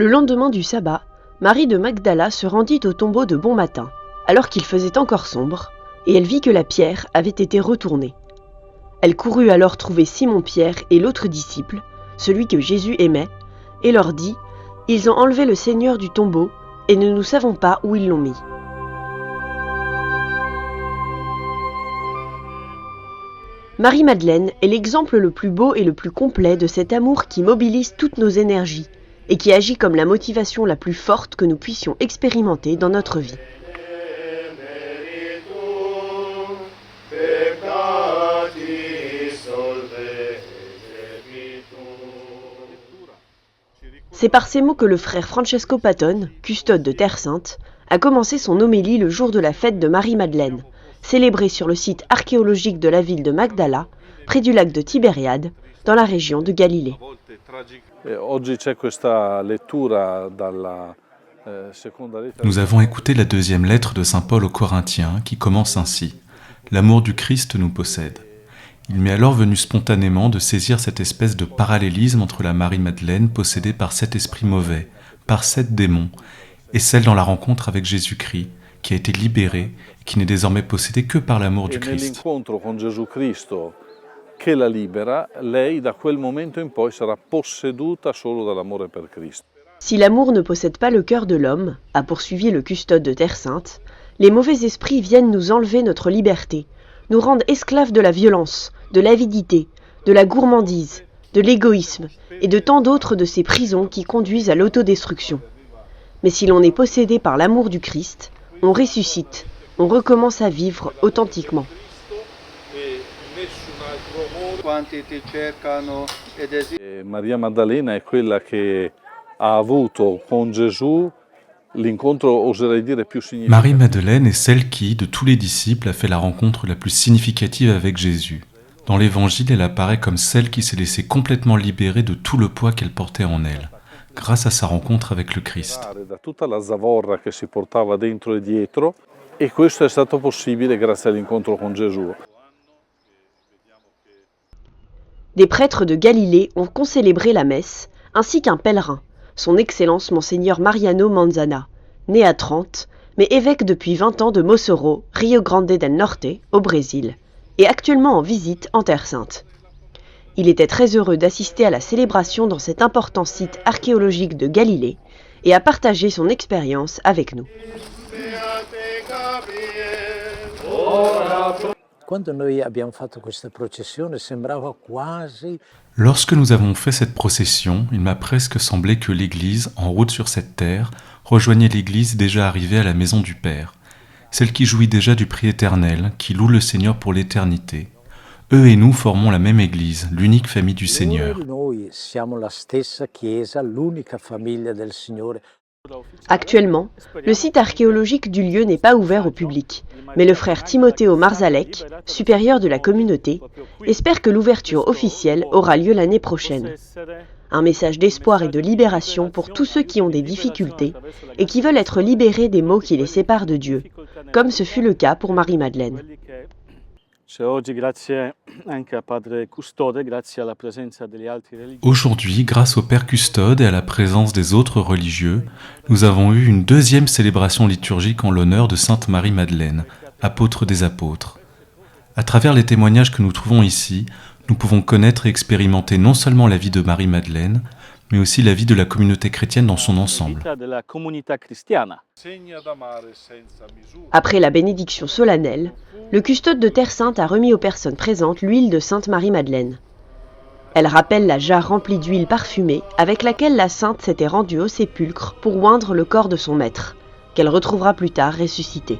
Le lendemain du sabbat, Marie de Magdala se rendit au tombeau de bon matin, alors qu'il faisait encore sombre, et elle vit que la pierre avait été retournée. Elle courut alors trouver Simon-Pierre et l'autre disciple, celui que Jésus aimait, et leur dit « Ils ont enlevé le Seigneur du tombeau, et nous ne savons pas où ils l'ont mis. » Marie-Madeleine est l'exemple le plus beau et le plus complet de cet amour qui mobilise toutes nos énergies et qui agit comme la motivation la plus forte que nous puissions expérimenter dans notre vie. C'est par ces mots que le frère Francesco Patton, custode de Terre Sainte, a commencé son homélie le jour de la fête de Marie-Madeleine, célébrée sur le site archéologique de la ville de Magdala, près du lac de Tibériade, dans la région de Galilée. Nous avons écouté la deuxième lettre de saint Paul aux Corinthiens qui commence ainsi « L'amour du Christ nous possède ». Il m'est alors venu spontanément de saisir cette espèce de parallélisme entre la Marie-Madeleine possédée par 7 esprits mauvais, par 7 démons, et celle dans la rencontre avec Jésus-Christ, qui a été libérée et qui n'est désormais possédée que par l'amour du Christ. Che la libera, lei da quel momento in poi sarà posseduta solo dall'amore per Cristo. Si l'amour ne possède pas le cœur de l'homme, a poursuivi le custode de Terre Sainte, les mauvais esprits viennent nous enlever notre liberté, nous rendent esclaves de la violence, de l'avidité, de la gourmandise, de l'égoïsme et de tant d'autres de ces prisons qui conduisent à l'autodestruction. Mais si l'on est possédé par l'amour du Christ, on ressuscite, on recommence à vivre authentiquement. Maria Maddalena è quella che ha avuto con Gesù l'incontro, oserei dire, più significativo. Marie-Madeleine est celle qui, de tous les disciples, a fait la rencontre la plus significative avec Jésus. Dans l'Évangile, elle apparaît comme celle qui s'est laissée complètement libérer de tout le poids qu'elle portait en elle, grâce à sa rencontre avec le Christ. Da tutta la zavorra che si portava dentro e dietro, e questo è stato possibile grazie all'incontro con Gesù. Des prêtres de Galilée ont concélébré la messe, ainsi qu'un pèlerin, son Excellence Monseigneur Mariano Manzana, né à Trente, mais évêque depuis 20 ans de Mossoró, Rio Grande del Norte, au Brésil, et actuellement en visite en Terre Sainte. Il était très heureux d'assister à la célébration dans cet important site archéologique de Galilée et a partagé son expérience avec nous. Lorsque nous avons fait cette procession, il m'a presque semblé que l'Église, en route sur cette terre, rejoignait l'Église déjà arrivée à la maison du Père, celle qui jouit déjà du prix éternel, qui loue le Seigneur pour l'éternité. Eux et nous formons la même Église, l'unique famille du Seigneur. Actuellement, le site archéologique du lieu n'est pas ouvert au public, mais le frère Timoteo Marzalek, supérieur de la communauté, espère que l'ouverture officielle aura lieu l'année prochaine. Un message d'espoir et de libération pour tous ceux qui ont des difficultés et qui veulent être libérés des maux qui les séparent de Dieu, comme ce fut le cas pour Marie-Madeleine. Aujourd'hui, grâce au Père Custode et à la présence des autres religieux, nous avons eu une deuxième célébration liturgique en l'honneur de Sainte Marie-Madeleine, apôtre des apôtres. À travers les témoignages que nous trouvons ici, nous pouvons connaître et expérimenter non seulement la vie de Marie-Madeleine, mais aussi la vie de la communauté chrétienne dans son ensemble. Après la bénédiction solennelle, le custode de Terre Sainte a remis aux personnes présentes l'huile de Sainte Marie-Madeleine. Elle rappelle la jarre remplie d'huile parfumée avec laquelle la sainte s'était rendue au sépulcre pour oindre le corps de son maître, qu'elle retrouvera plus tard ressuscité.